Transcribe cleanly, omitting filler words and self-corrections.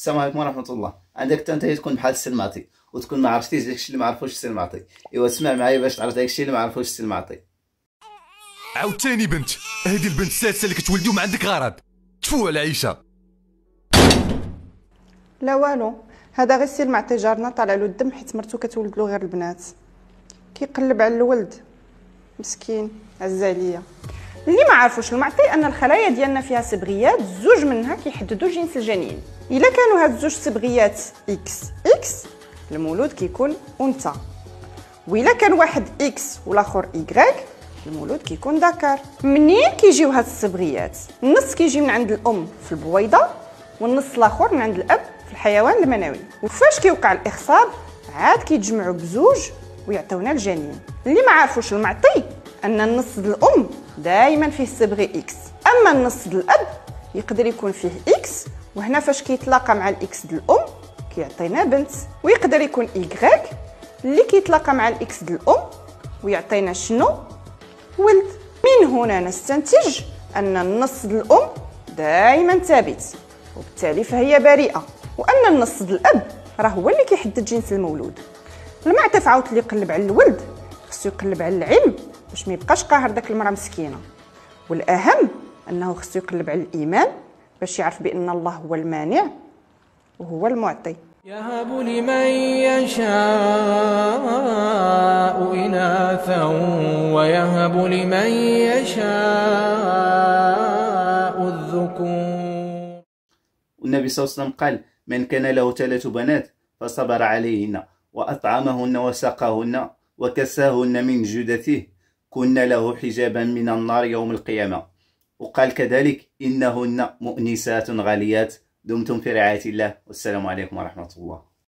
السلام عليكم ورحمه الله. عندك انت تكون بحال السلماطي وتكون ما عرفتيش داكشي اللي ما عرفوش السلماطي. ايوا اسمع معايا باش تعرف داكشي اللي ما عرفوش السلماطي. عاوتاني بنت، هذه البنت السادسه اللي كتولدي وما عندك غرض. تفو على عيشه. لا والو، هذا غير السي المعطي جارنا طالع له الدم حيت مرتو كتولد له غير البنات، كيقلب على الولد مسكين. عز عليا. اللي ما عارفوش المعطي ان الخلايا ديالنا فيها صبغيات، زوج منها كيحددوا جنس الجنين. الا كانوا هاد الزوج صبغيات اكس اكس، المولود كيكون انثى، والا كان واحد اكس والاخر ايكغيك، المولود كيكون ذكر. منين كيجيو هاد الصبغيات؟ النص كيجي من عند الام في البويضه، والنص الاخر من عند الاب في الحيوان المنوي. وفاش كيوقع الاخصاب عاد كيتجمعوا بزوج ويعطيونا الجنين. اللي ما عارفوش المعطي ان النص د الام دائما فيه الصبغي اكس، اما النص د الاب يقدر يكون فيه اكس، وهنا فاش كيتلاقى مع الاكس د الام كيعطينا بنت. ويقدر يكون ايكغيك اللي كيتلاقى مع الاكس د الام ويعطينا شنو؟ ولد. من هنا نستنتج ان النص د الام دائما ثابت، وبالتالي فهي بريئه، وان النص د الاب راه هو اللي كيحدد جنس المولود. المعطي عاوت اللي يقلب على الولد خصو يقلب على العلم باش ما يبقاش قاهر داك المراه مسكينه، والاهم انه خصو يقلب على الايمان باش يعرف بان الله هو المانع وهو المعطي. يهب لمن يشاء إناثا ويهب لمن يشاء الذكور. والنبي صلى الله عليه وسلم قال: من كان له 3 بنات فصبر عليهن وأطعمهن وسقاهن وكساهن من جدته كن له حجابا من النار يوم القيامة. وقال كذلك: إنهن مؤنسات غاليات. دمتم في رعاية الله، والسلام عليكم ورحمة الله.